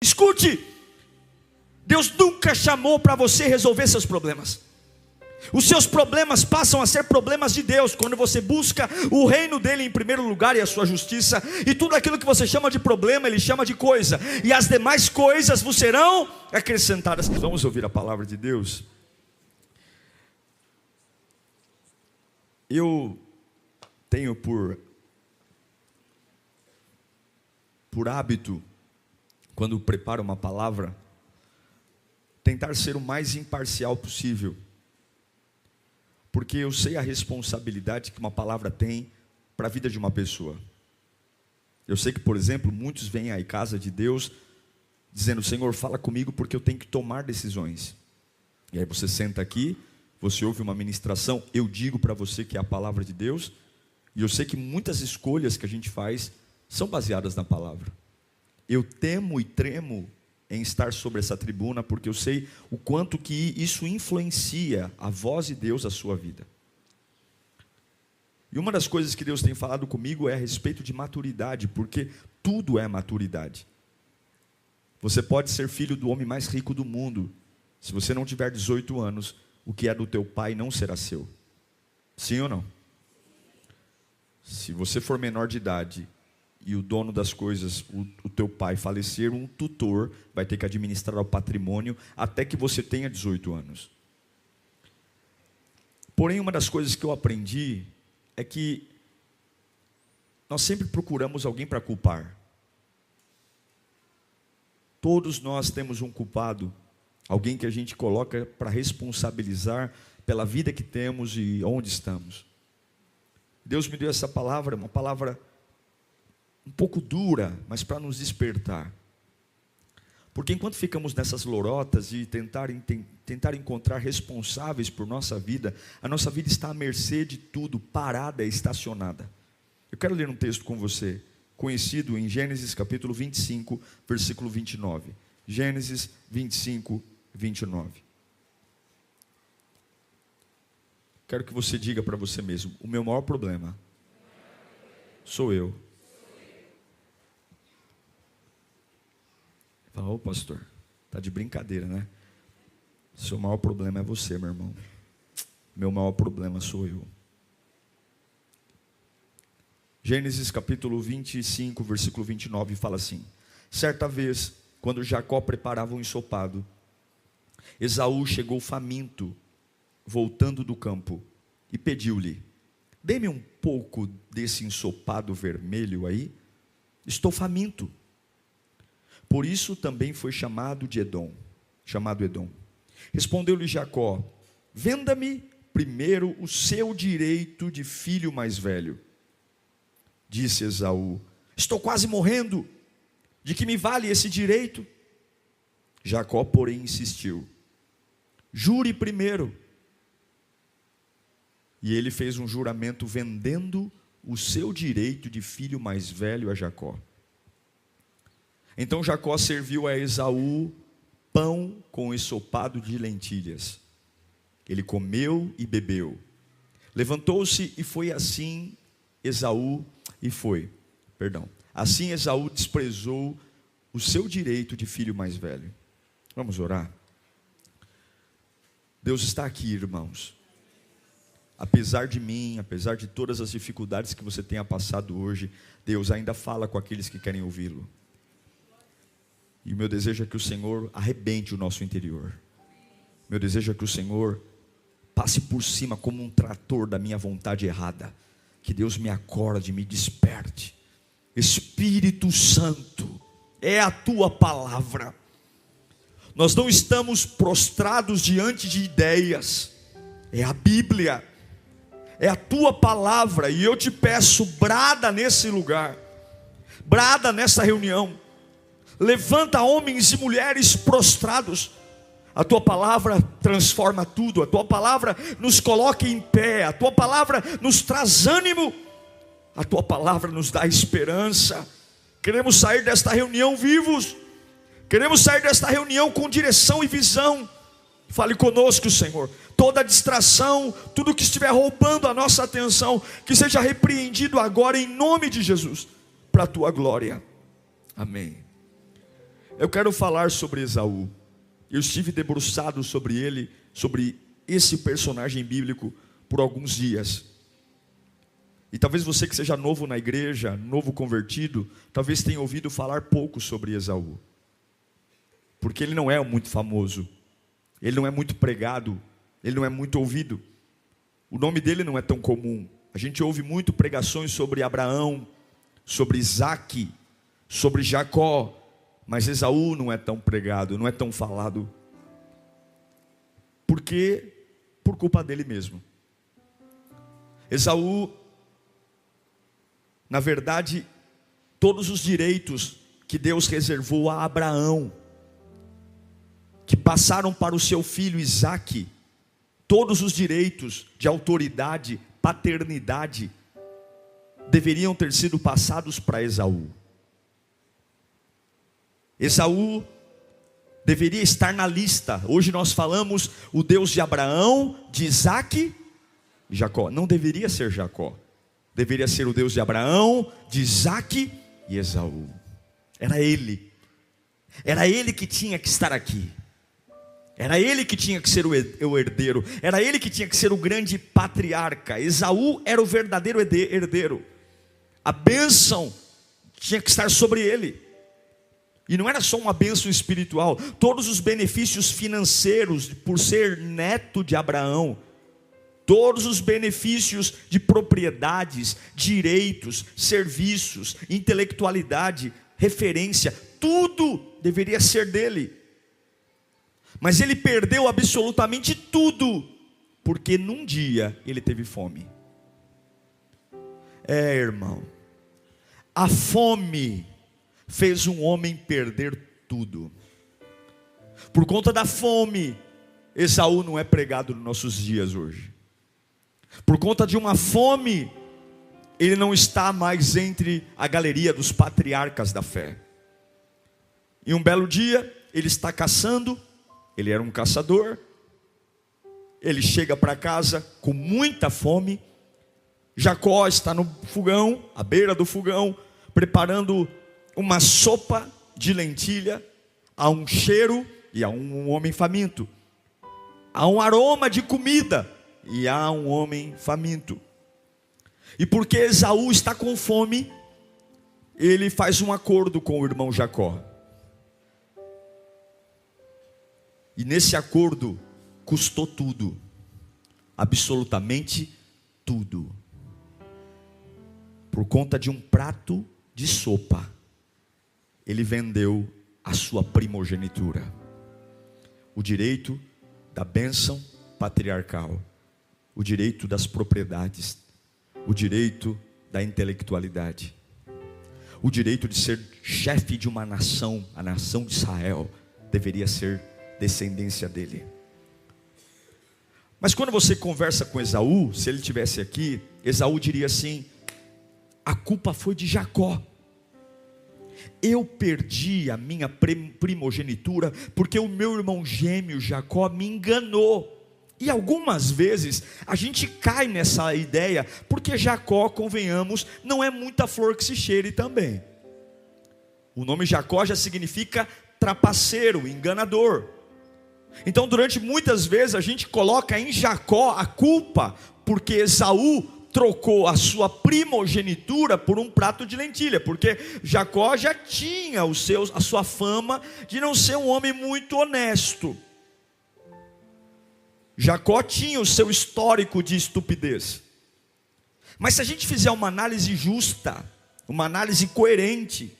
Escute, Deus nunca chamou para você resolver seus problemas. Os seus problemas passam a ser problemas de Deus quando você busca o reino dele em primeiro lugar e a sua justiça. E tudo aquilo que você chama de problema, ele chama de coisa, e as demais coisas vos serão acrescentadas. Vamos ouvir a palavra de Deus. Eu tenho por hábito, quando preparo uma palavra, tentar ser o mais imparcial possível, porque eu sei a responsabilidade que uma palavra tem para a vida de uma pessoa. Eu sei que, por exemplo, muitos vêm à casa de Deus dizendo: Senhor, fala comigo porque eu tenho que tomar decisões. E aí você senta aqui, você ouve uma ministração, eu digo para você que é a palavra de Deus, e eu sei que muitas escolhas que a gente faz são baseadas na palavra. Eu temo e tremo em estar sobre essa tribuna, porque eu sei o quanto que isso influencia a voz de Deus, a sua vida. E uma das coisas que Deus tem falado comigo é a respeito de maturidade, porque tudo é maturidade. Você pode ser filho do homem mais rico do mundo, se você não tiver 18 anos, o que é do teu pai não será seu. Sim ou não? Se você for menor de idade e o dono das coisas, o teu pai falecer, um tutor vai ter que administrar o patrimônio até que você tenha 18 anos. Porém, uma das coisas que eu aprendi é que nós sempre procuramos alguém para culpar. Todos nós temos um culpado, alguém que a gente coloca para responsabilizar pela vida que temos e onde estamos. Deus me deu essa palavra, uma palavra um pouco dura, mas para nos despertar. Porque enquanto ficamos nessas lorotas e tentar encontrar responsáveis por nossa vida, a nossa vida está à mercê de tudo, parada, estacionada. Eu quero ler um texto com você, conhecido em Gênesis capítulo 25, versículo 29. Gênesis 25, 29. Quero que você diga para você mesmo: o meu maior problema sou eu. Fala: ô pastor, está de brincadeira, né? Seu maior problema é você, meu irmão. Meu maior problema sou eu. Gênesis capítulo 25, versículo 29 fala assim: certa vez, quando Jacó preparava um ensopado, Esaú chegou faminto, voltando do campo, e pediu-lhe: dê-me um pouco desse ensopado vermelho aí, estou faminto. Por isso também foi chamado Edom. Respondeu-lhe Jacó: venda-me primeiro o seu direito de filho mais velho. Disse Esaú: estou quase morrendo, de que me vale esse direito? Jacó, porém, insistiu: jure primeiro. E ele fez um juramento vendendo o seu direito de filho mais velho a Jacó. Então Jacó serviu a Esaú pão com ensopado de lentilhas. Ele comeu e bebeu. Levantou-se e foi assim Assim Esaú desprezou o seu direito de filho mais velho. Vamos orar? Deus está aqui, irmãos. Apesar de mim, apesar de todas as dificuldades que você tenha passado hoje, Deus ainda fala com aqueles que querem ouvi-lo. E o meu desejo é que o Senhor arrebente o nosso interior. Meu desejo é que o Senhor passe por cima como um trator da minha vontade errada. Que Deus me acorde, me desperte. Espírito Santo, é a tua palavra. Nós não estamos prostrados diante de ideias. É a Bíblia. É a tua palavra. E eu te peço, brada nesse lugar. Brada nessa reunião. Levanta homens e mulheres prostrados. A tua palavra transforma tudo. A tua palavra nos coloca em pé. A tua palavra nos traz ânimo. A tua palavra nos dá esperança. Queremos sair desta reunião vivos. Queremos sair desta reunião com direção e visão. Fale conosco, Senhor. Toda distração, tudo que estiver roubando a nossa atenção, que seja repreendido agora em nome de Jesus, para a tua glória. Amém. Eu quero falar sobre Esaú. Eu estive debruçado sobre ele, sobre esse personagem bíblico por alguns dias. E talvez você que seja novo na igreja, novo convertido, talvez tenha ouvido falar pouco sobre Esaú. Porque ele não é muito famoso, ele não é muito pregado, ele não é muito ouvido. O nome dele não é tão comum. A gente ouve muito pregações sobre Abraão, sobre Isaque, sobre Jacó, mas Esaú não é tão pregado, não é tão falado. Por quê? Por culpa dele mesmo. Esaú, na verdade, todos os direitos que Deus reservou a Abraão, que passaram para o seu filho Isaque, todos os direitos de autoridade, paternidade, deveriam ter sido passados para Esaú. Esaú deveria estar na lista. Hoje nós falamos o Deus de Abraão, de Isaque e Jacó. Não deveria ser Jacó. Deveria ser o Deus de Abraão, de Isaque e Esaú. Era ele. Era ele que tinha que estar aqui. Era ele que tinha que ser o herdeiro. Era ele que tinha que ser o grande patriarca. Esaú era o verdadeiro herdeiro. A bênção tinha que estar sobre ele. E não era só uma bênção espiritual. Todos os benefícios financeiros, por ser neto de Abraão, todos os benefícios de propriedades, direitos, serviços, intelectualidade, referência, tudo deveria ser dele. Mas ele perdeu absolutamente tudo, porque num dia ele teve fome. Irmão, a fome fez um homem perder tudo. Por conta da fome, Esaú não é pregado nos nossos dias hoje. Por conta de uma fome, ele não está mais entre a galeria dos patriarcas da fé. E um belo dia, ele está caçando, ele era um caçador, ele chega para casa com muita fome. Jacó está no fogão, à beira do fogão, preparando uma sopa de lentilha. Há um cheiro e há um homem faminto. Há um aroma de comida e há um homem faminto. E porque Esaú está com fome, ele faz um acordo com o irmão Jacó. E nesse acordo custou tudo, absolutamente tudo. Por conta de um prato de sopa, ele vendeu a sua primogenitura, o direito da bênção patriarcal, o direito das propriedades, o direito da intelectualidade, o direito de ser chefe de uma nação. A nação de Israel deveria ser descendência dele. Mas quando você conversa com Esaú, se ele estivesse aqui, Esaú diria assim: a culpa foi de Jacó. Eu perdi a minha primogenitura porque o meu irmão gêmeo Jacó me enganou. E algumas vezes a gente cai nessa ideia, porque Jacó, convenhamos, não é muita flor que se cheire também. O nome Jacó já significa trapaceiro, enganador. Então durante muitas vezes a gente coloca em Jacó a culpa, porque Esaú trocou a sua primogenitura por um prato de lentilha, porque Jacó já tinha a sua fama de não ser um homem muito honesto. Jacó tinha o seu histórico de estupidez. Mas se a gente fizer uma análise justa, uma análise coerente,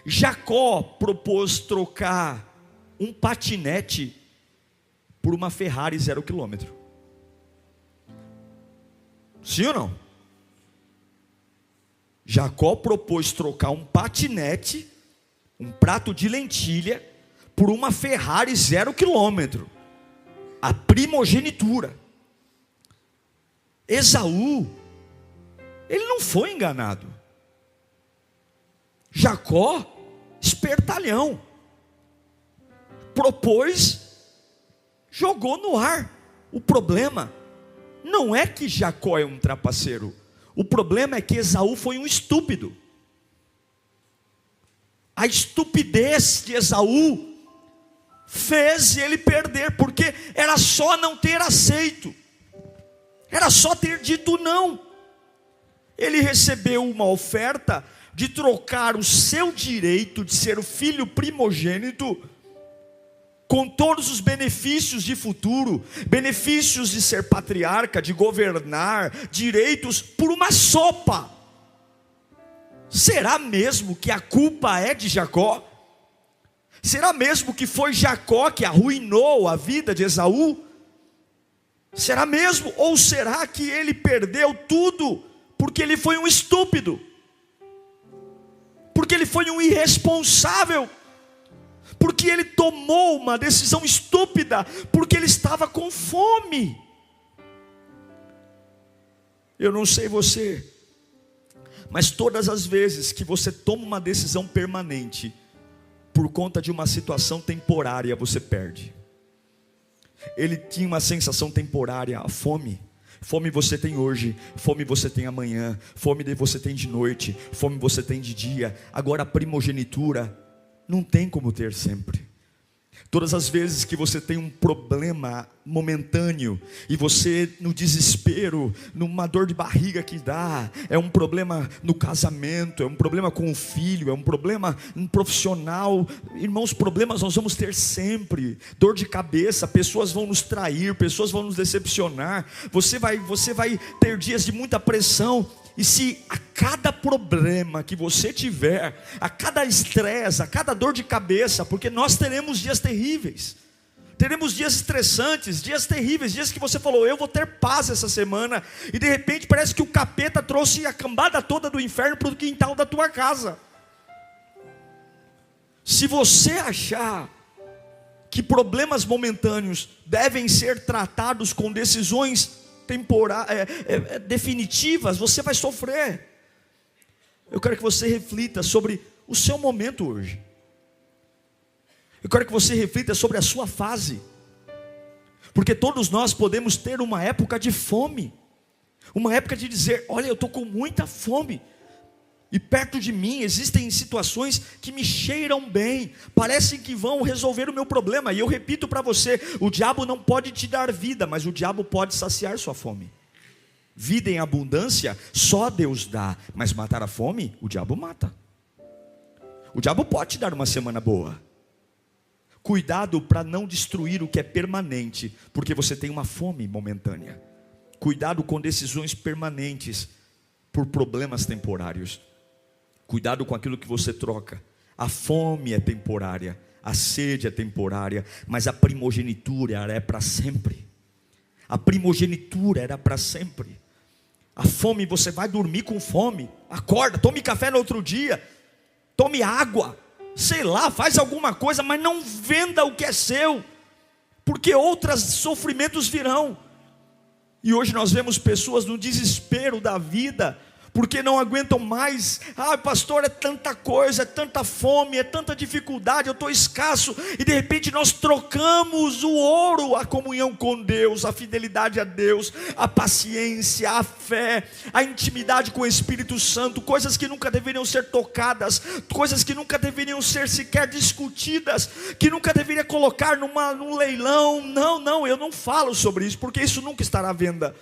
Jacó propôs trocar um patinete por uma Ferrari 0 km. Sim ou não? Jacó propôs trocar um patinete, um prato de lentilha, por uma Ferrari 0 km. A primogenitura. Esaú, ele não foi enganado. Jacó, espertalhão, propôs, jogou no ar. O problema não é que Jacó é um trapaceiro. O problema é que Esaú foi um estúpido. A estupidez de Esaú fez ele perder, porque era só não ter aceito, era só ter dito não. Ele recebeu uma oferta de trocar o seu direito de ser o filho primogênito, com todos os benefícios de futuro, benefícios de ser patriarca, de governar, direitos, por uma sopa. Será mesmo que a culpa é de Jacó? Será mesmo que foi Jacó que arruinou a vida de Esaú? Será mesmo? Ou será que ele perdeu tudo porque ele foi um estúpido? Porque ele foi um irresponsável? Porque ele tomou uma decisão estúpida? Porque ele estava com fome? Eu não sei você, mas todas as vezes que você toma uma decisão permanente por conta de uma situação temporária, você perde. Ele tinha uma sensação temporária, a fome. Fome você tem hoje, fome você tem amanhã, fome você tem de noite, fome você tem de dia. Agora a primogenitura não tem como ter sempre. Todas as vezes que você tem um problema momentâneo, e você no desespero, numa dor de barriga que dá, é um problema no casamento, é um problema com o filho, é um problema profissional, irmãos, problemas nós vamos ter sempre. Dor de cabeça, pessoas vão nos trair, pessoas vão nos decepcionar, você vai ter dias de muita pressão. E se a cada problema que você tiver, a cada estresse, a cada dor de cabeça, porque nós teremos dias terríveis, teremos dias estressantes, dias terríveis, dias que você falou, eu vou ter paz essa semana, e de repente parece que o capeta trouxe a cambada toda do inferno para o quintal da tua casa. Se você achar que problemas momentâneos devem ser tratados com decisões definitivas, você vai sofrer. Eu quero que você reflita sobre o seu momento hoje. Eu quero que você reflita sobre a sua fase, porque todos nós podemos ter uma época de fome, uma época de dizer, olha, eu estou com muita fome, e perto de mim existem situações que me cheiram bem, parecem que vão resolver o meu problema. E eu repito para você, o diabo não pode te dar vida, mas o diabo pode saciar sua fome. Vida em abundância só Deus dá, mas matar a fome, o diabo mata. O diabo pode te dar uma semana boa. Cuidado para não destruir o que é permanente, porque você tem uma fome momentânea. Cuidado com decisões permanentes por problemas temporários. Cuidado com aquilo que você troca. A fome é temporária, a sede é temporária, mas a primogenitura é para sempre. A primogenitura era para sempre. A fome, você vai dormir com fome, acorda, tome café no outro dia, tome água, sei lá, faz alguma coisa, mas não venda o que é seu, porque outros sofrimentos virão. E hoje nós vemos pessoas no desespero da vida, porque não aguentam mais. Pastor, é tanta coisa, é tanta fome, é tanta dificuldade, eu estou escasso. E de repente nós trocamos o ouro, a comunhão com Deus, a fidelidade a Deus, a paciência, a fé, a intimidade com o Espírito Santo, coisas que nunca deveriam ser tocadas, coisas que nunca deveriam ser sequer discutidas, que nunca deveria colocar num leilão. Não, eu não falo sobre isso, porque isso nunca estará à venda.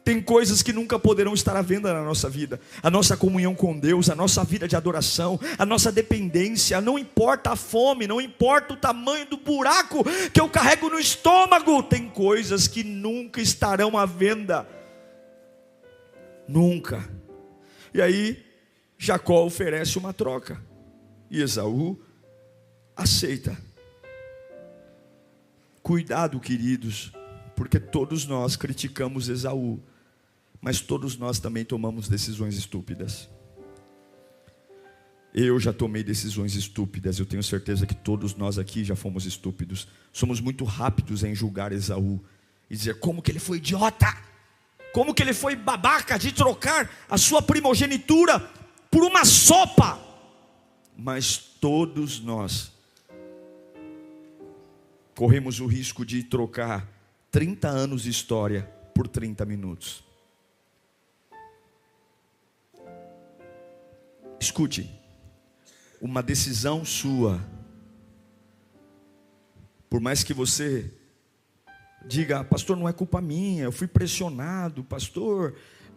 Tem coisas que nunca poderão estar à venda na nossa vida. A nossa comunhão com Deus, a nossa vida de adoração, a nossa dependência. Não importa a fome, não importa o tamanho do buraco que eu carrego no estômago. Tem coisas que nunca estarão à venda. Nunca. E aí Jacó oferece uma troca, e Esaú aceita. Cuidado, queridos, porque todos nós criticamos Esaú, mas todos nós também tomamos decisões estúpidas. Eu já tomei decisões estúpidas. Eu tenho certeza que todos nós aqui já fomos estúpidos. Somos muito rápidos em julgar Esaú e dizer como que ele foi idiota, como que ele foi babaca de trocar a sua primogenitura por uma sopa. Mas todos nós corremos o risco de trocar 30 anos de história por 30 minutos. Escute, uma decisão sua. Por mais que você diga, pastor, não é culpa minha, eu fui pressionado, pastor,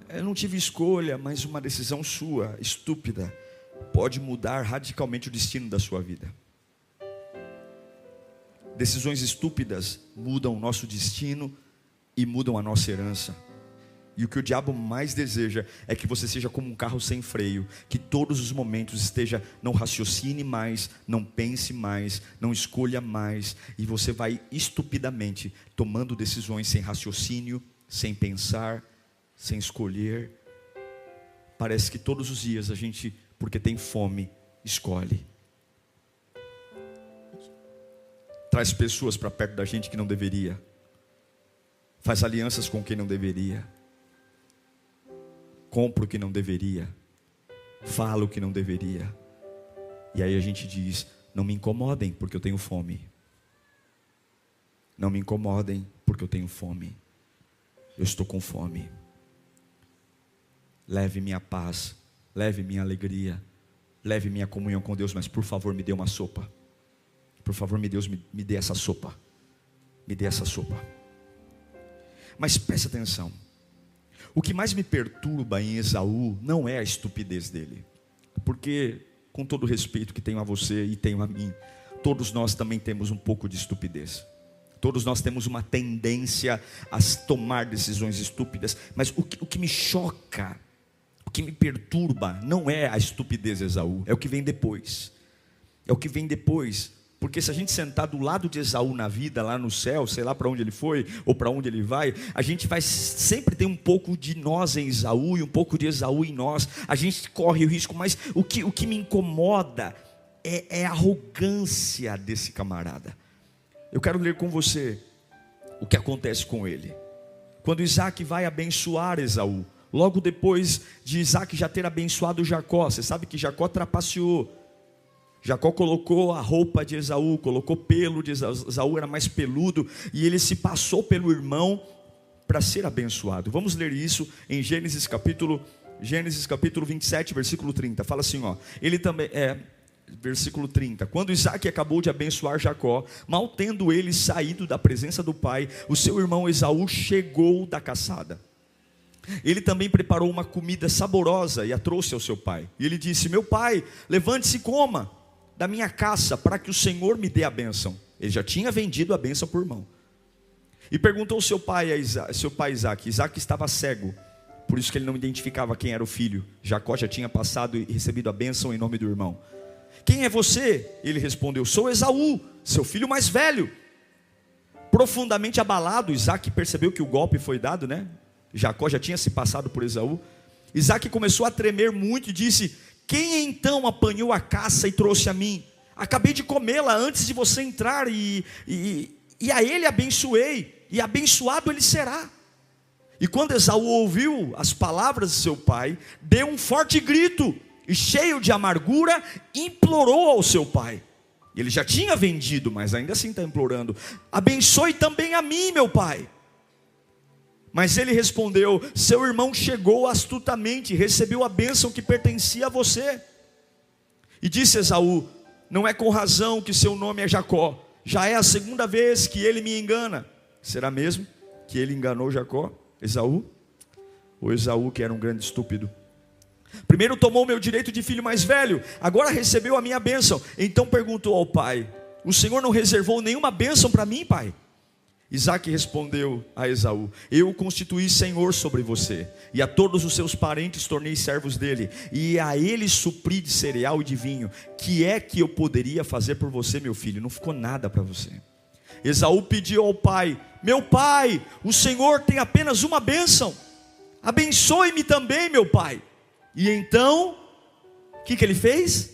eu não tive escolha, mas uma decisão sua, estúpida, pode mudar radicalmente o destino da sua vida. Decisões estúpidas mudam o nosso destino e mudam a nossa herança. E o que o diabo mais deseja é que você seja como um carro sem freio, que todos os momentos esteja, não raciocine mais, não pense mais, não escolha mais, e você vai estupidamente tomando decisões sem raciocínio, sem pensar, sem escolher. Parece que todos os dias a gente, porque tem fome, escolhe. Traz pessoas para perto da gente que não deveria, faz alianças com quem não deveria, compra o que não deveria, fala o que não deveria. E aí a gente diz, não me incomodem porque eu tenho fome. Não me incomodem porque eu tenho fome. Eu estou com fome. Leve minha paz, leve minha alegria, leve minha comunhão com Deus, mas por favor me dê uma sopa. Por favor, Deus, me dê essa sopa. Me dê essa sopa. Mas preste atenção. O que mais me perturba em Esaú não é a estupidez dele. Porque, com todo o respeito que tenho a você e tenho a mim, todos nós também temos um pouco de estupidez. Todos nós temos uma tendência a tomar decisões estúpidas. Mas o que me choca, o que me perturba, não é a estupidez de Esaú. É o que vem depois. É o que vem depois. Porque se a gente sentar do lado de Esaú na vida, lá no céu, sei lá para onde ele foi, ou para onde ele vai, a gente vai sempre ter um pouco de nós em Esaú, e um pouco de Esaú em nós. A gente corre o risco, mas o que me incomoda é a arrogância desse camarada. Eu quero ler com você o que acontece com ele. Quando Isaac vai abençoar Esaú, logo depois de Isaac já ter abençoado Jacó, você sabe que Jacó trapaceou. Jacó colocou a roupa de Esaú, colocou pelo de Esaú, Esaú era mais peludo, e ele se passou pelo irmão para ser abençoado. Vamos ler isso em Gênesis capítulo 27, versículo 30. Fala assim, ó, ele também versículo 30. Quando Isaac acabou de abençoar Jacó, mal tendo ele saído da presença do pai, o seu irmão Esaú chegou da caçada. Ele também preparou uma comida saborosa e a trouxe ao seu pai. E ele disse, meu pai, levante-se e coma da minha caça, para que o Senhor me dê a bênção. Ele já tinha vendido a bênção por mão. E perguntou seu pai Isaac. Isaac estava cego, por isso que ele não identificava quem era o filho. Jacó já tinha passado e recebido a bênção em nome do irmão. Quem é você? Ele respondeu, sou Esaú, seu filho mais velho. Profundamente abalado, Isaac percebeu que o golpe foi dado, né? Jacó já tinha se passado por Esaú. Isaac começou a tremer muito e disse, quem então apanhou a caça e trouxe a mim? Acabei de comê-la antes de você entrar e a ele abençoei, e abençoado ele será. E quando Esaú ouviu as palavras de seu pai, deu um forte grito, e cheio de amargura, implorou ao seu pai. Ele já tinha vendido, mas ainda assim está implorando, abençoe também a mim, meu pai. Mas ele respondeu, seu irmão chegou astutamente, recebeu a bênção que pertencia a você. E disse Esaú, não é com razão que seu nome é Jacó, já é a segunda vez que ele me engana. Será mesmo que ele enganou Jacó, Esaú? Ou Esaú, que era um grande estúpido? Primeiro tomou meu direito de filho mais velho, agora recebeu a minha bênção. Então perguntou ao pai, o Senhor não reservou nenhuma bênção para mim, pai? Isaac respondeu a Esaú, eu o constituí senhor sobre você, e a todos os seus parentes tornei servos dele, e a eles supri de cereal e de vinho. Que é que eu poderia fazer por você, meu filho? Não ficou nada para você. Esaú pediu ao pai, meu pai, o Senhor tem apenas uma bênção, abençoe-me também, meu pai. E então, o que ele fez?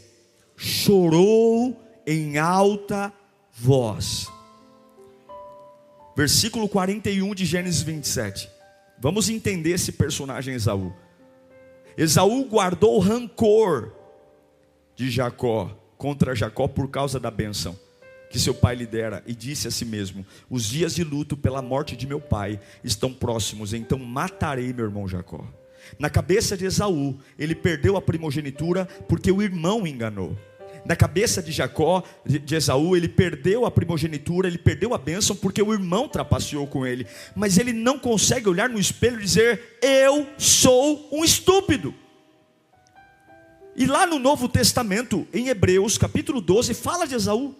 Chorou em alta voz. Versículo 41 de Gênesis 27. Vamos entender esse personagem Esaú. Esaú guardou rancor de Jacó, contra Jacó, por causa da bênção que seu pai lhe dera, e disse a si mesmo, os dias de luto pela morte de meu pai estão próximos, então matarei meu irmão Jacó. Na cabeça de Esaú, ele perdeu a primogenitura porque o irmão enganou. Na cabeça de Jacó, de Esaú, ele perdeu a primogenitura, ele perdeu a bênção, porque o irmão trapaceou com ele. Mas ele não consegue olhar no espelho e dizer: eu sou um estúpido. E lá no Novo Testamento, em Hebreus capítulo 12, fala de Esaú.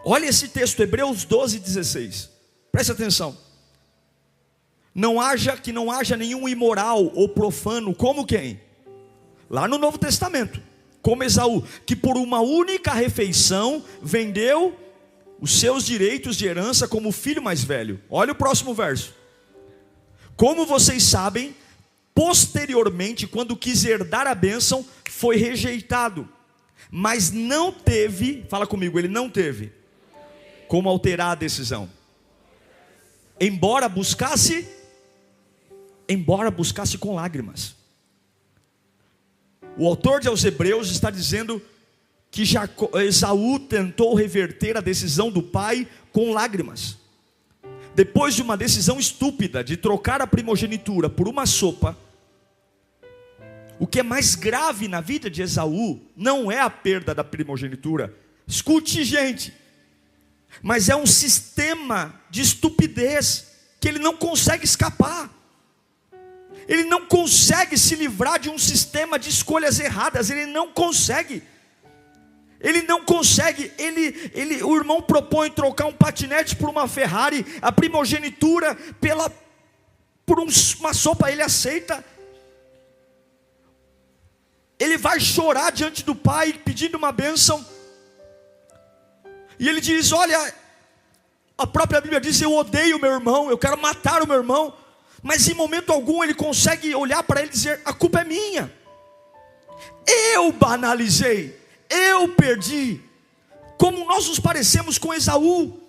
Olha esse texto, Hebreus 12, 16. Preste atenção. Que não haja nenhum imoral ou profano, como quem? Lá no Novo Testamento, como Esaú, que por uma única refeição vendeu os seus direitos de herança como filho mais velho. Olha o próximo verso. Como vocês sabem, posteriormente, quando quis herdar a bênção, foi rejeitado, mas não teve, fala comigo, ele não teve como alterar a decisão, embora buscasse com lágrimas. O autor aos Hebreus está dizendo que Esaú tentou reverter a decisão do pai com lágrimas. Depois de uma decisão estúpida de trocar a primogenitura por uma sopa, o que é mais grave na vida de Esaú não é a perda da primogenitura. Escute, gente, mas é um sistema de estupidez que ele não consegue escapar. Ele não consegue se livrar de um sistema de escolhas erradas. Ele não consegue. O irmão propõe trocar um patinete por uma Ferrari, a primogenitura por uma sopa. Ele aceita. Ele vai chorar diante do pai, pedindo uma bênção. E ele diz: olha, a própria Bíblia diz: eu odeio o meu irmão, eu quero matar o meu irmão. Mas em momento algum ele consegue olhar para ele e dizer: a culpa é minha, eu banalizei, eu perdi. Como nós nos parecemos com Esaú.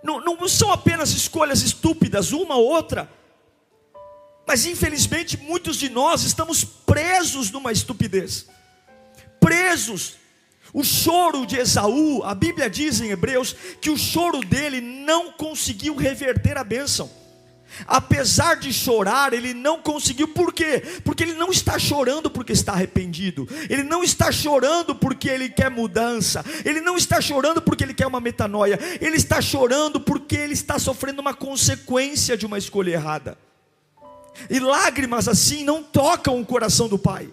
Não são apenas escolhas estúpidas, uma ou outra, mas infelizmente muitos de nós estamos presos numa estupidez, presos. O choro de Esaú, a Bíblia diz em Hebreus que o choro dele não conseguiu reverter a bênção. Apesar de chorar, ele não conseguiu. Por quê? Porque ele não está chorando porque está arrependido. Ele não está chorando porque ele quer mudança. Ele não está chorando porque ele quer uma metanoia. Ele está chorando porque ele está sofrendo uma consequência de uma escolha errada. E lágrimas assim não tocam o coração do pai.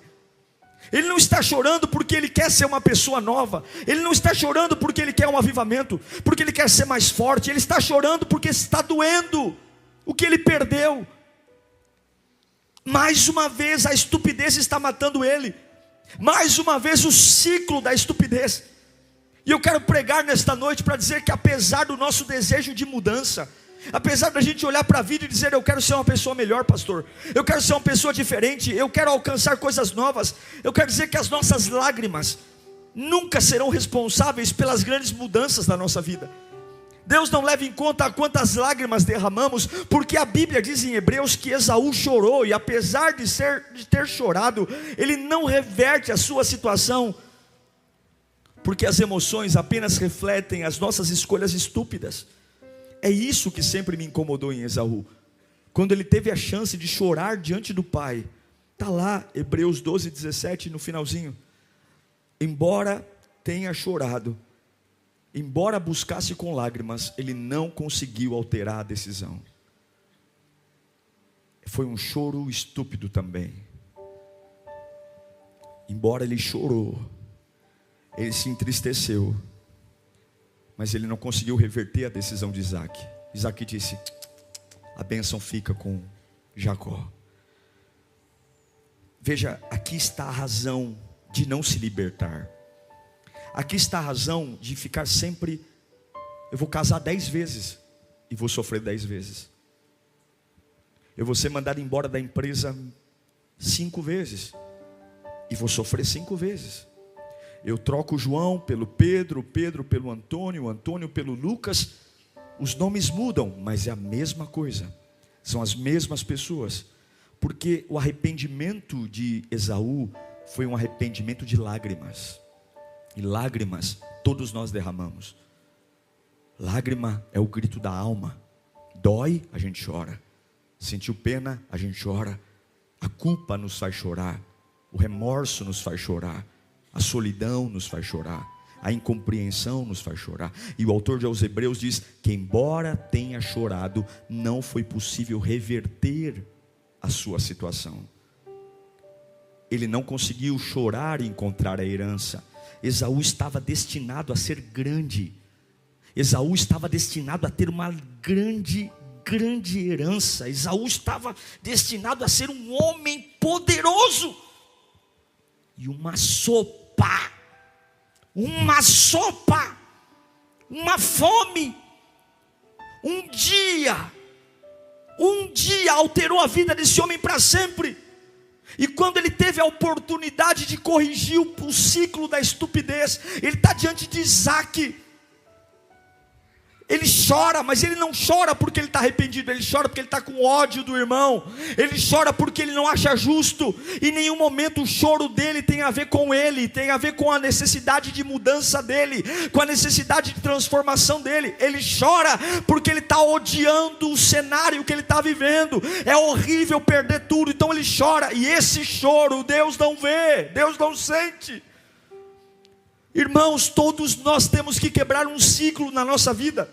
Ele não está chorando porque ele quer ser uma pessoa nova. Ele não está chorando porque ele quer um avivamento, porque ele quer ser mais forte. Ele está chorando porque está doendo o que ele perdeu. Mais uma vez a estupidez está matando ele. Mais uma vez o ciclo da estupidez. E eu quero pregar nesta noite para dizer que apesar do nosso desejo de mudança, apesar da gente olhar para a vida e dizer: eu quero ser uma pessoa melhor, pastor, eu quero ser uma pessoa diferente, eu quero alcançar coisas novas, eu quero dizer que as nossas lágrimas nunca serão responsáveis pelas grandes mudanças da nossa vida. Deus não leva em conta quantas lágrimas derramamos, porque a Bíblia diz em Hebreus que Esaú chorou, e apesar de ter chorado, ele não reverte a sua situação, porque as emoções apenas refletem as nossas escolhas estúpidas. É isso que sempre me incomodou em Esaú. Quando ele teve a chance de chorar diante do pai, está lá, Hebreus 12, 17, no finalzinho. Embora tenha chorado, embora buscasse com lágrimas, ele não conseguiu alterar a decisão. Foi um choro estúpido também. Embora ele chorou, ele se entristeceu, mas ele não conseguiu reverter a decisão de Isaac. Isaac disse: a bênção fica com Jacó. Veja, aqui está a razão de não se libertar. Aqui está a razão de ficar sempre: eu vou casar 10 vezes e vou sofrer 10 vezes. Eu vou ser mandado embora da empresa 5 vezes e vou sofrer 5 vezes. Eu troco o João pelo Pedro, o Pedro pelo Antônio, o Antônio pelo Lucas. Os nomes mudam, mas é a mesma coisa. São as mesmas pessoas. Porque o arrependimento de Esaú foi um arrependimento de lágrimas. E lágrimas todos nós derramamos. Lágrima é o grito da alma. Dói, a gente chora. Sentiu pena, a gente chora. A culpa nos faz chorar. O remorso nos faz chorar. A solidão nos faz chorar, a incompreensão nos faz chorar. E o autor de aos Hebreus diz que embora tenha chorado, não foi possível reverter a sua situação. Ele não conseguiu chorar e encontrar a herança. Esaú estava destinado a ser grande. Esaú estava destinado a ter uma grande herança. Esaú estava destinado a ser um homem poderoso. E uma sopa, uma fome, um dia alterou a vida desse homem para sempre. E quando ele teve a oportunidade de corrigir o ciclo da estupidez, ele está diante de Isaac. Ele chora, mas ele não chora porque ele está arrependido. Ele chora porque ele está com ódio do irmão. Ele chora porque ele não acha justo. Em nenhum momento o choro dele tem a ver com ele, tem a ver com a necessidade de mudança dele, com a necessidade de transformação dele. Ele chora porque ele está odiando o cenário que ele está vivendo. É horrível perder tudo, então ele chora. E esse choro Deus não vê, Deus não sente. Irmãos, todos nós temos que quebrar um ciclo na nossa vida.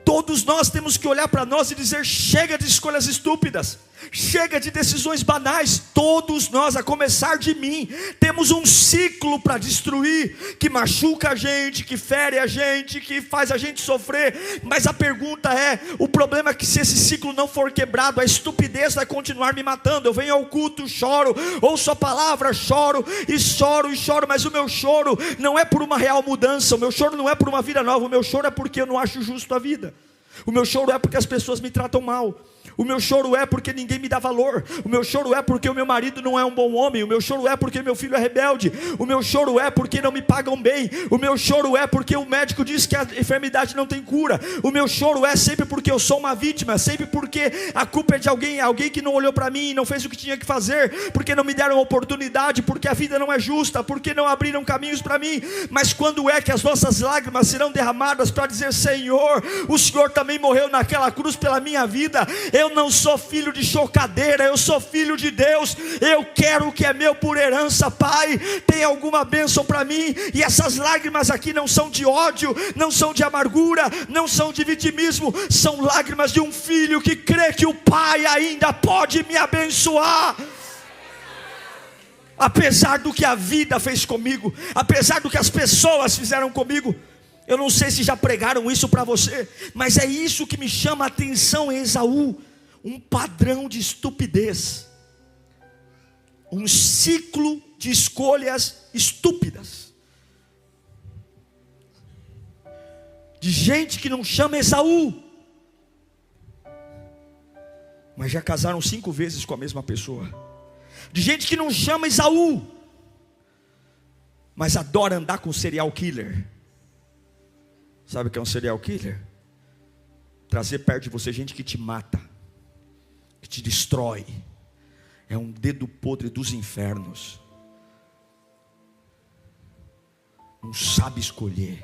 Todos nós temos que olhar para nós e dizer: chega de escolhas estúpidas, chega de decisões banais. Todos nós, a começar de mim, temos um ciclo para destruir, que machuca a gente, que fere a gente, que faz a gente sofrer. Mas a pergunta é, o problema é que se esse ciclo não for quebrado, a estupidez vai continuar me matando. Eu venho ao culto, choro, ouço a palavra, choro, mas o meu choro não é por uma real mudança, o meu choro não é por uma vida nova, o meu choro é porque eu não acho justo a vida. O meu choro é porque as pessoas me tratam mal. O meu choro é porque ninguém me dá valor. O meu choro é porque o meu marido não é um bom homem. O meu choro é porque meu filho é rebelde. O meu choro é porque não me pagam bem. O meu choro é porque o médico diz que a enfermidade não tem cura. O meu choro é sempre porque eu sou uma vítima, sempre porque a culpa é de alguém que não olhou para mim e não fez o que tinha que fazer, porque não me deram oportunidade, porque a vida não é justa, porque não abriram caminhos para mim. Mas quando é que as nossas lágrimas serão derramadas para dizer: Senhor, o Senhor também morreu naquela cruz pela minha vida. Eu não sou filho de chocadeira, eu sou filho de Deus. Eu quero o que é meu por herança. Pai, tem alguma bênção para mim? E essas lágrimas aqui não são de ódio, não são de amargura, não são de vitimismo. São lágrimas de um filho que crê que o Pai ainda pode me abençoar. Apesar do que a vida fez comigo, apesar do que as pessoas fizeram comigo. Eu não sei se já pregaram isso para você, mas é isso que me chama a atenção em Esaú. Um padrão de estupidez, um ciclo de escolhas estúpidas, de gente que não chama Esaú, mas já casaram 5 vezes com a mesma pessoa, de gente que não chama Esaú, mas adora andar com serial killer. Sabe o que é um serial killer? Trazer perto de você gente que te mata, que te destrói. É um dedo podre dos infernos. Não sabe escolher.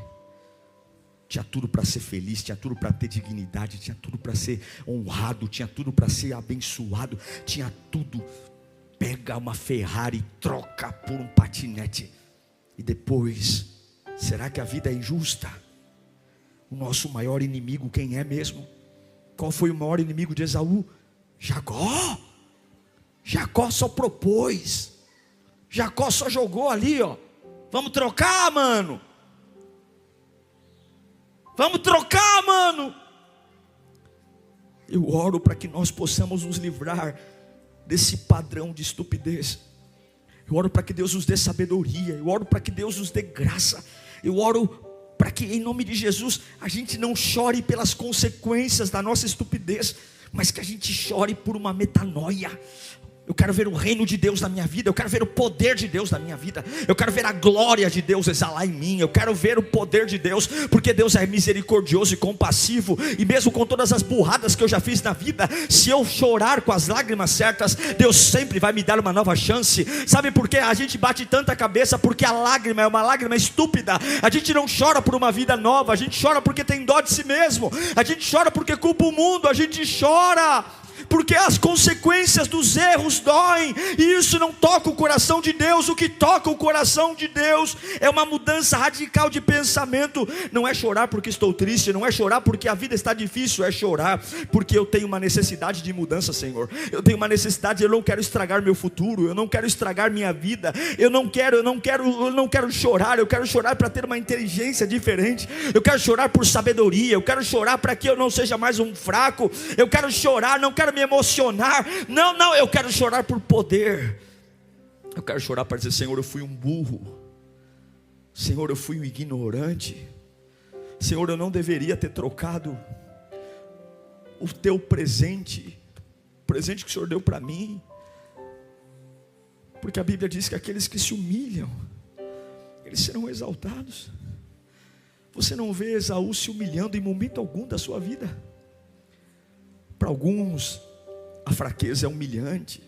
Tinha tudo para ser feliz, tinha tudo para ter dignidade, tinha tudo para ser honrado, tinha tudo para ser abençoado, tinha tudo. Pega uma Ferrari e troca por um patinete. E depois, será que a vida é injusta? O nosso maior inimigo quem é mesmo? Qual foi o maior inimigo de Esaú? Jacó. Jacó só propôs. Jacó só jogou ali, ó. Vamos trocar, mano. Vamos trocar, mano. Eu oro para que nós possamos nos livrar desse padrão de estupidez. Eu oro para que Deus nos dê sabedoria. Eu oro para que Deus nos dê graça. Eu oro para que em nome de Jesus a gente não chore pelas consequências da nossa estupidez, mas que a gente chore por uma metanoia. Eu quero ver o reino de Deus na minha vida. Eu quero ver o poder de Deus na minha vida. Eu quero ver a glória de Deus exalar em mim. Eu quero ver o poder de Deus, porque Deus é misericordioso e compassivo. E mesmo com todas as burradas que eu já fiz na vida, se eu chorar com as lágrimas certas, Deus sempre vai me dar uma nova chance. Sabe por que a gente bate tanta cabeça? Porque a lágrima é uma lágrima estúpida. A gente não chora por uma vida nova. A gente chora porque tem dó de si mesmo. A gente chora porque culpa o mundo. A gente chora porque as consequências dos erros doem, e isso não toca o coração de Deus. O que toca o coração de Deus é uma mudança radical de pensamento. Não é chorar porque estou triste, não é chorar porque a vida está difícil, é chorar porque eu tenho uma necessidade de mudança, Senhor. Eu tenho uma necessidade, eu não quero estragar meu futuro, eu não quero estragar minha vida, eu não quero chorar, eu quero chorar para ter uma inteligência diferente, eu quero chorar por sabedoria, eu quero chorar para que eu não seja mais um fraco, eu quero chorar, não quero me emocionar, não, eu quero chorar por poder, eu quero chorar para dizer: Senhor, eu fui um burro, Senhor, eu fui um ignorante, Senhor, eu não deveria ter trocado o teu presente, o presente que o Senhor deu para mim, porque a Bíblia diz que aqueles que se humilham, eles serão exaltados. Você não vê Esaú se humilhando em momento algum da sua vida. Para alguns, a fraqueza é humilhante,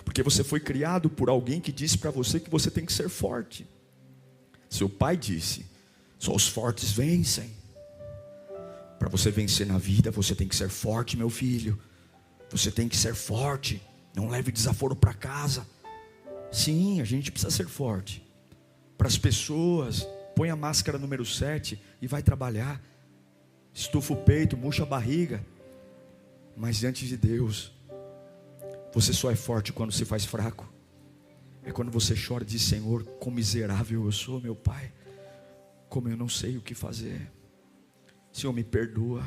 porque você foi criado por alguém que disse para você que você tem que ser forte. Seu pai disse: só os fortes vencem. Para você vencer na vida, você tem que ser forte, meu filho. Você tem que ser forte. Não leve desaforo para casa. Sim, a gente precisa ser forte. Para as pessoas, põe a máscara número 7 e vai trabalhar. Estufa o peito, murcha a barriga. Mas diante de Deus, você só é forte quando se faz fraco. É quando você chora e diz: Senhor, quão miserável eu sou, meu Pai, como eu não sei o que fazer. Senhor, me perdoa.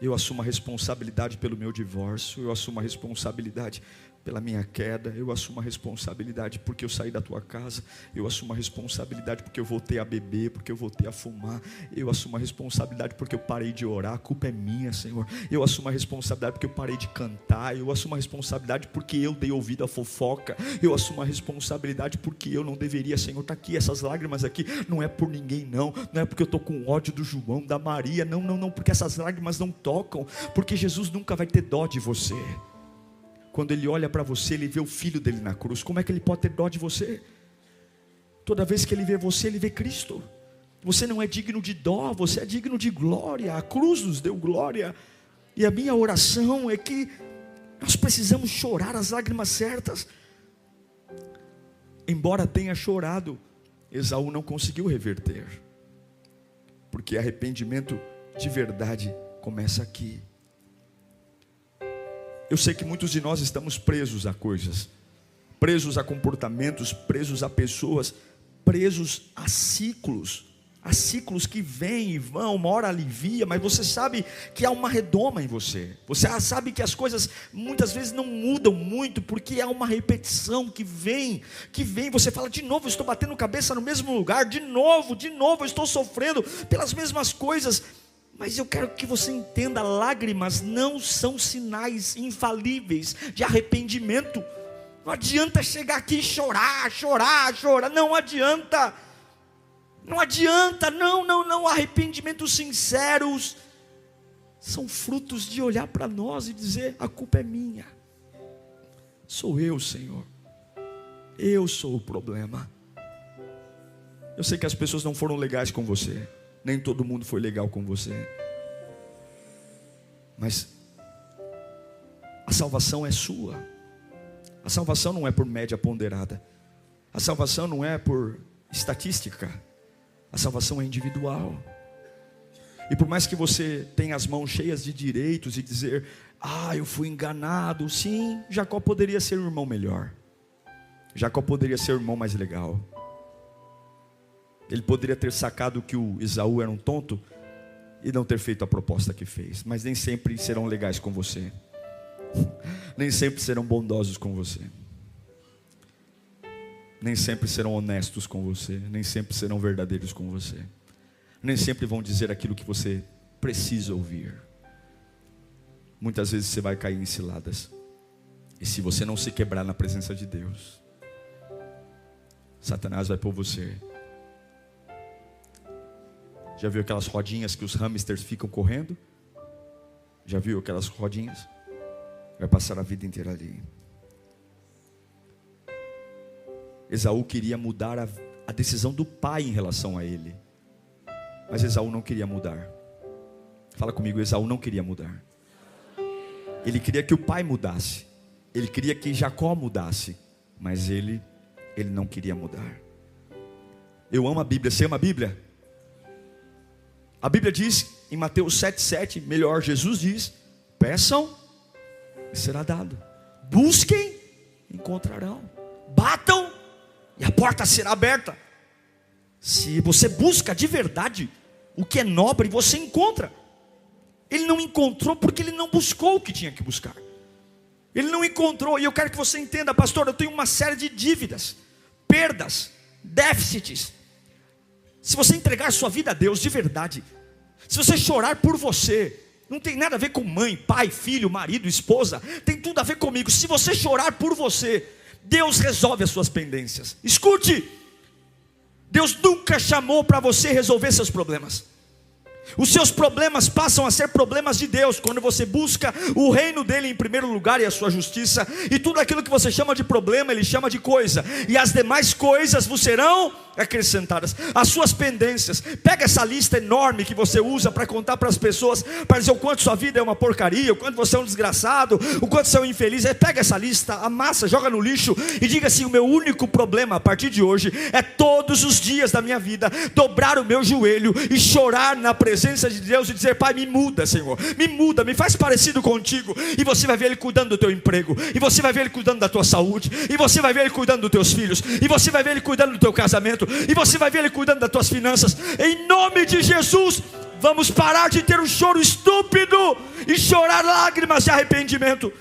Eu assumo a responsabilidade pelo meu divórcio, eu assumo a responsabilidade pela minha queda, eu assumo a responsabilidade porque eu saí da tua casa, eu assumo a responsabilidade porque eu voltei a beber, porque eu voltei a fumar, eu assumo a responsabilidade porque eu parei de orar, a culpa é minha, Senhor. Eu assumo a responsabilidade porque eu parei de cantar, eu assumo a responsabilidade porque eu dei ouvido à fofoca, eu assumo a responsabilidade porque eu não deveria, Senhor. Está aqui, essas lágrimas aqui, não é por ninguém não é porque eu estou com ódio do João, da Maria, não, porque essas lágrimas não tocam, porque Jesus nunca vai ter dó de você. Quando Ele olha para você, Ele vê o Filho dele na cruz. Como é que Ele pode ter dó de você? Toda vez que Ele vê você, Ele vê Cristo. Você não é digno de dó, você é digno de glória. A cruz nos deu glória. E a minha oração é que nós precisamos chorar as lágrimas certas. Embora tenha chorado, Esaú não conseguiu reverter, porque arrependimento de verdade começa aqui. Eu sei que muitos de nós estamos presos a coisas, presos a comportamentos, presos a pessoas, presos a ciclos que vêm e vão. Uma hora alivia, mas você sabe que há uma redoma em você. Você sabe que as coisas muitas vezes não mudam muito, porque há uma repetição que vem. Você fala: de novo eu estou batendo cabeça no mesmo lugar, de novo eu estou sofrendo pelas mesmas coisas. Mas eu quero que você entenda: lágrimas não são sinais infalíveis de arrependimento. Não adianta chegar aqui e chorar, não adianta. Não, arrependimentos sinceros são frutos de olhar para nós e dizer: a culpa é minha, sou eu, Senhor, eu sou o problema. Eu sei que as pessoas não foram legais com você, nem todo mundo foi legal com você, mas a salvação é sua. A salvação não é por média ponderada, a salvação não é por estatística, a salvação é individual. E por mais que você tenha as mãos cheias de direitos e dizer: eu fui enganado, sim, Jacó poderia ser um irmão melhor, Jacó poderia ser um irmão mais legal, ele poderia ter sacado que o Esaú era um tonto e não ter feito a proposta que fez. Mas nem sempre serão legais com você, nem sempre serão bondosos com você, nem sempre serão honestos com você, nem sempre serão verdadeiros com você, nem sempre vão dizer aquilo que você precisa ouvir. Muitas vezes você vai cair em ciladas, e se você não se quebrar na presença de Deus, Satanás vai pôr você. Já viu aquelas rodinhas que os hamsters ficam correndo? Já viu aquelas rodinhas? Vai passar a vida inteira ali. Esaú queria mudar a decisão do pai em relação a ele, mas Esaú não queria mudar. Fala comigo: Esaú não queria mudar. Ele queria que o pai mudasse. Ele queria que Jacó mudasse. Mas ele não queria mudar. Eu amo a Bíblia. Você ama a Bíblia? A Bíblia diz em Mateus 7,7, melhor, Jesus diz: peçam e será dado. Busquem, encontrarão. Batam e a porta será aberta. Se você busca de verdade o que é nobre, você encontra. Ele não encontrou porque ele não buscou o que tinha que buscar. Ele não encontrou. E eu quero que você entenda, pastor, eu tenho uma série de dívidas, perdas, déficits. Se você entregar sua vida a Deus de verdade, se você chorar por você, não tem nada a ver com mãe, pai, filho, marido, esposa, tem tudo a ver comigo. Se você chorar por você, Deus resolve as suas pendências. Escute, Deus nunca chamou para você resolver seus problemas. Os seus problemas passam a ser problemas de Deus quando você busca o reino dele em primeiro lugar e a sua justiça. E tudo aquilo que você chama de problema, ele chama de coisa. E as demais coisas vos serão acrescentadas. As suas pendências. Pega essa lista enorme que você usa para contar para as pessoas, para dizer o quanto sua vida é uma porcaria, o quanto você é um desgraçado, o quanto você é um infeliz. Aí pega essa lista, amassa, joga no lixo e diga assim: o meu único problema a partir de hoje é todos os dias da minha vida dobrar o meu joelho e chorar na presença de Deus e dizer: pai, me muda, Senhor, me muda, me faz parecido contigo. E você vai ver ele cuidando do teu emprego, e você vai ver ele cuidando da tua saúde, e você vai ver ele cuidando dos teus filhos, e você vai ver ele cuidando do teu casamento, e você vai ver ele cuidando das tuas finanças. Em nome de Jesus, vamos parar de ter um choro estúpido e chorar lágrimas de arrependimento,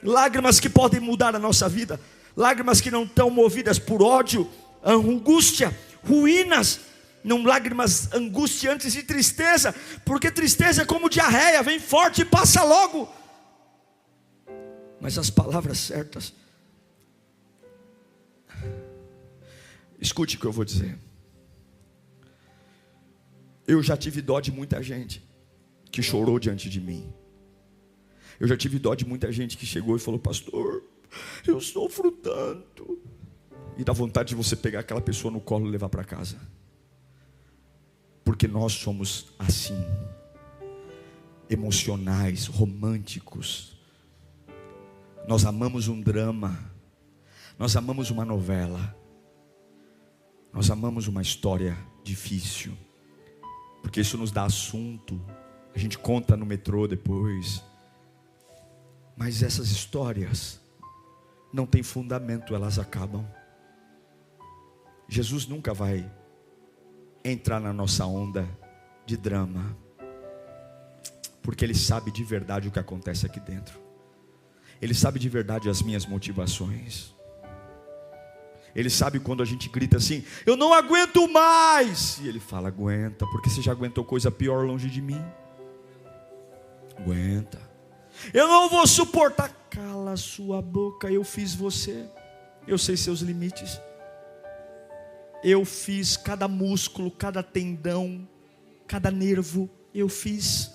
lágrimas que podem mudar a nossa vida, lágrimas que não estão movidas por ódio, angústia, ruínas. Não lágrimas angustiantes e tristeza, porque tristeza é como diarreia, vem forte e passa logo. Mas as palavras certas, escute o que eu vou dizer. Eu já tive dó de muita gente que chorou diante de mim. Eu já tive dó de muita gente que chegou e falou: pastor, eu sofro tanto. E dá vontade de você pegar aquela pessoa no colo e levar para casa. Porque nós somos assim, emocionais, românticos. Nós amamos um drama, nós amamos uma novela, nós amamos uma história difícil, porque isso nos dá assunto, a gente conta no metrô depois. Mas essas histórias não têm fundamento, elas acabam. Jesus nunca vai entrar na nossa onda de drama, porque Ele sabe de verdade o que acontece aqui dentro. Ele sabe de verdade as minhas motivações. Ele sabe quando a gente grita assim: eu não aguento mais. E Ele fala: aguenta, porque você já aguentou coisa pior longe de mim. Aguenta. Eu não vou suportar. Cala sua boca, eu fiz você, eu sei seus limites. Eu fiz cada músculo, cada tendão, cada nervo, eu fiz.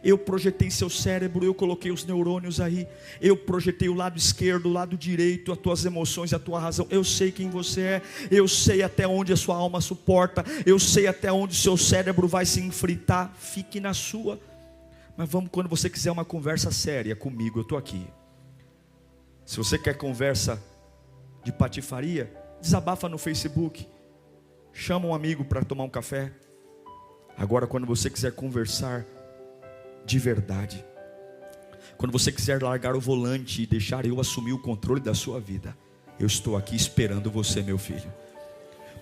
Eu projetei seu cérebro, eu coloquei os neurônios aí. Eu projetei o lado esquerdo, o lado direito, as tuas emoções, a tua razão. Eu sei quem você é, eu sei até onde a sua alma suporta, eu sei até onde o seu cérebro vai se enfritar. Fique na sua. Mas vamos, quando você quiser uma conversa séria comigo, eu estou aqui. Se você quer conversa de patifaria, desabafa no Facebook. Chama um amigo para tomar um café. Agora, quando você quiser conversar de verdade, quando você quiser largar o volante e deixar eu assumir o controle da sua vida, eu estou aqui esperando você, meu filho.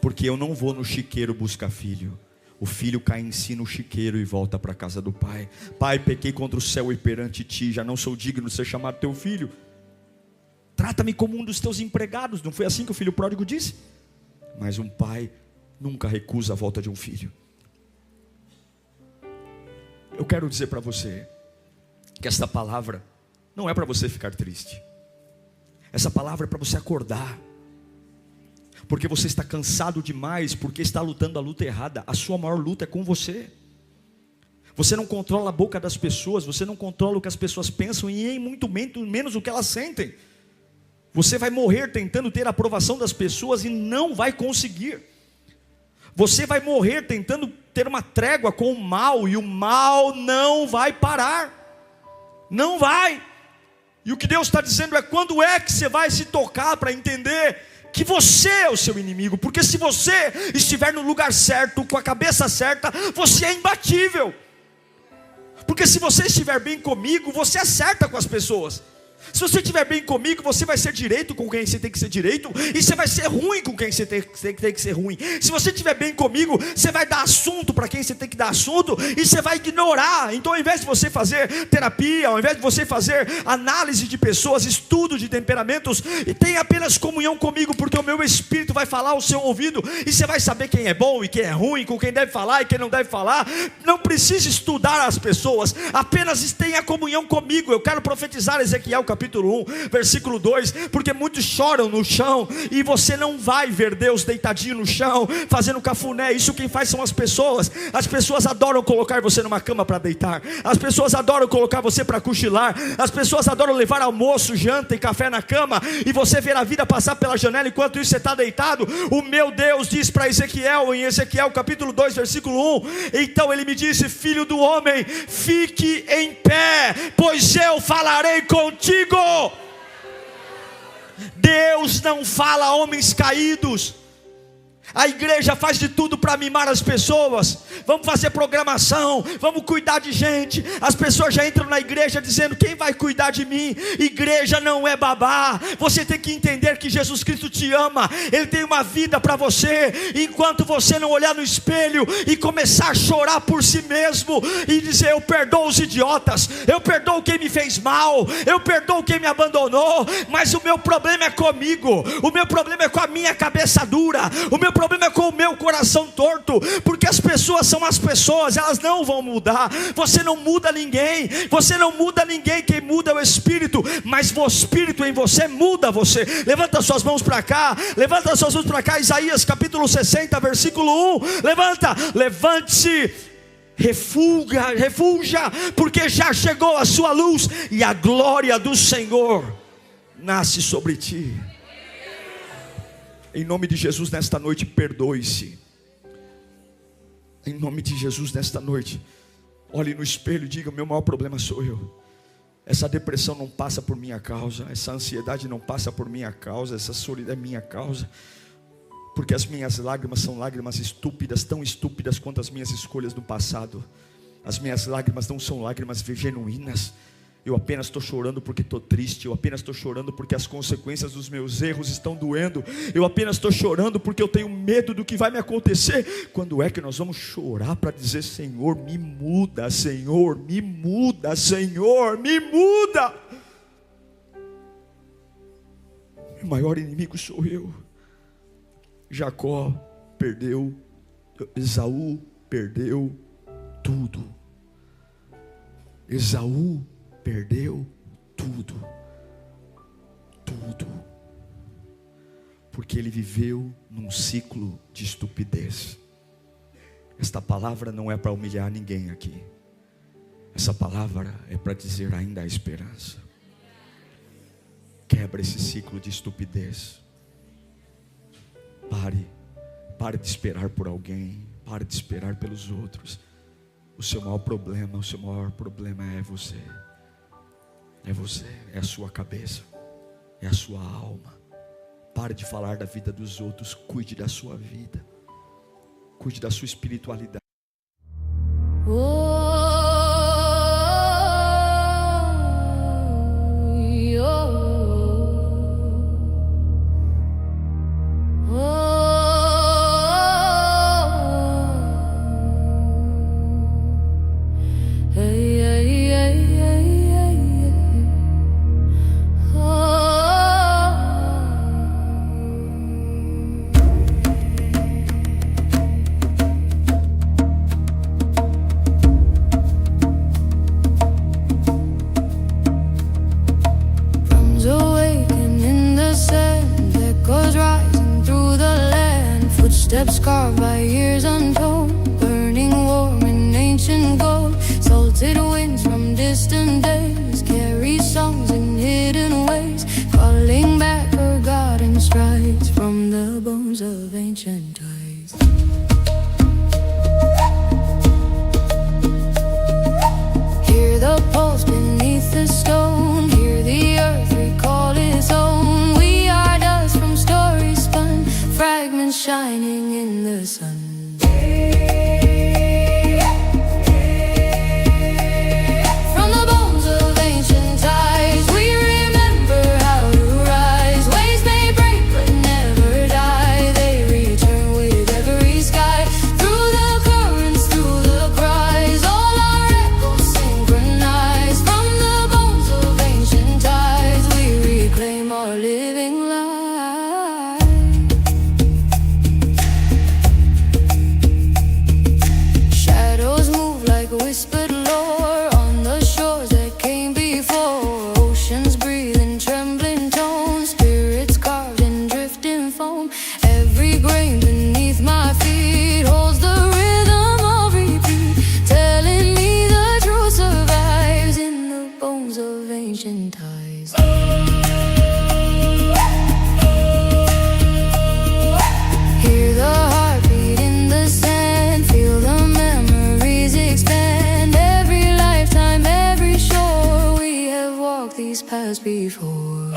Porque eu não vou no chiqueiro buscar filho. O filho cai em si no chiqueiro e volta para a casa do pai. Pai, pequei contra o céu e perante ti, já não sou digno de ser chamado teu filho. Trata-me como um dos teus empregados. Não foi assim que o filho pródigo disse? Mas um pai nunca recusa a volta de um filho. Eu quero dizer para você que esta palavra não é para você ficar triste. Essa palavra é para você acordar. Porque você está cansado demais, porque está lutando a luta errada. A sua maior luta é com você. Você não controla a boca das pessoas, você não controla o que as pessoas pensam e nem muito menos o que elas sentem. Você vai morrer tentando ter a aprovação das pessoas e não vai conseguir. Você vai morrer tentando ter uma trégua com o mal, e o mal não vai parar. Não vai. E o que Deus está dizendo é: quando é que você vai se tocar para entender que você é o seu inimigo? Porque se você estiver no lugar certo, com a cabeça certa, você é imbatível. Porque se você estiver bem comigo, você acerta com as pessoas. Se você estiver bem comigo, você vai ser direito com quem você tem que ser direito, e você vai ser ruim com quem você tem que ser ruim. Se você estiver bem comigo, você vai dar assunto para quem você tem que dar assunto, e você vai ignorar. Então, ao invés de você fazer terapia, ao invés de você fazer análise de pessoas, estudo de temperamentos, e tenha apenas comunhão comigo, porque o meu Espírito vai falar ao seu ouvido, e você vai saber quem é bom e quem é ruim, com quem deve falar e quem não deve falar. Não precisa estudar as pessoas, apenas tenha comunhão comigo. Eu quero profetizar Ezequiel capítulo 1, versículo 2, porque muitos choram no chão, e você não vai ver Deus deitadinho no chão, fazendo cafuné. Isso quem faz são as pessoas. As pessoas adoram colocar você numa cama para deitar, as pessoas adoram colocar você para cochilar, as pessoas adoram levar almoço, janta e café na cama, e você ver a vida passar pela janela, enquanto isso você está deitado. O meu Deus diz para Ezequiel, em Ezequiel capítulo 2, versículo 1, então ele me disse: filho do homem, fique em pé, pois eu falarei contigo. Deus não fala a homens caídos. A igreja faz de tudo para mimar as pessoas. Vamos fazer programação, vamos cuidar de gente. As pessoas já entram na igreja dizendo: quem vai cuidar de mim? Igreja não é babá. Você tem que entender que Jesus Cristo te ama. Ele tem uma vida para você. Enquanto você não olhar no espelho e começar a chorar por si mesmo e dizer: eu perdoo os idiotas, eu perdoo quem me fez mal, eu perdoo quem me abandonou, mas o meu problema é comigo, o meu problema é com a minha cabeça dura, o meu problema é com o meu coração torto. Porque as pessoas são as pessoas, elas não vão mudar. Você não muda ninguém, você não muda ninguém. Quem muda é o Espírito, mas o Espírito em você muda você. Levanta suas mãos para cá, levanta suas mãos para cá. Isaías capítulo 60, versículo 1. Levante-se, refulja, porque já chegou a sua luz, e a glória do Senhor nasce sobre ti. Em nome de Jesus, nesta noite, perdoe-se. Em nome de Jesus, nesta noite, olhe no espelho e diga: meu maior problema sou eu. Essa depressão não passa por minha causa, essa ansiedade não passa por minha causa, essa solidão é minha causa. Porque as minhas lágrimas são lágrimas estúpidas, tão estúpidas quanto as minhas escolhas do passado. As minhas lágrimas não são lágrimas genuínas. Eu apenas estou chorando porque estou triste. Eu apenas estou chorando porque as consequências dos meus erros estão doendo. Eu apenas estou chorando porque eu tenho medo do que vai me acontecer. Quando é que nós vamos chorar para dizer: Senhor, me muda, Senhor, me muda, Senhor, me muda? O maior inimigo sou eu. Jacó perdeu, Esaú perdeu tudo. Esaú perdeu tudo, porque ele viveu num ciclo de estupidez. Esta palavra não é para humilhar ninguém aqui. Essa palavra é para dizer: ainda há esperança. Quebra esse ciclo de estupidez. Pare de esperar por alguém, pare de esperar pelos outros. O seu maior problema é você. É você, é a sua cabeça, é a sua alma. Pare de falar da vida dos outros, cuide da sua vida, cuide da sua espiritualidade. as before.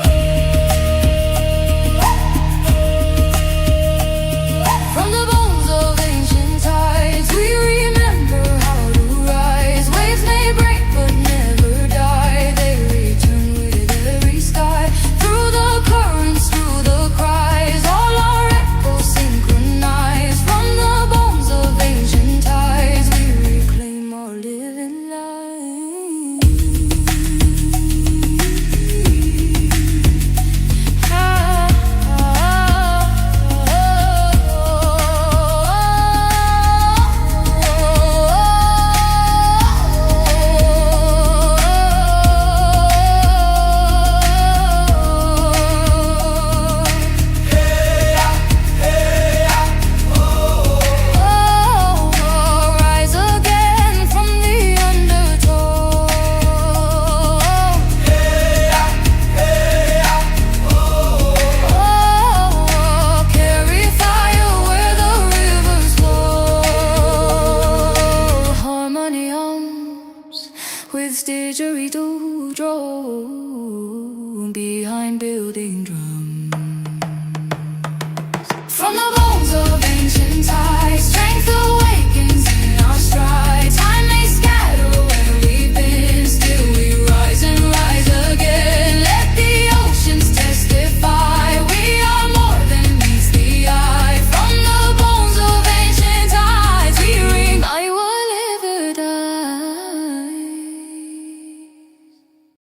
From the bones of ancient tides, we remember how to rise. Waves may break but never die. They return with every sky. Through the currents, through the cries, all our echoes synchronize. From the bones of ancient tides, we reclaim our living life. Rise again from the undertow. Carry fire where the rivers flow. Harmony hums with didgeridoo behind building drums. From the bones of ancient times.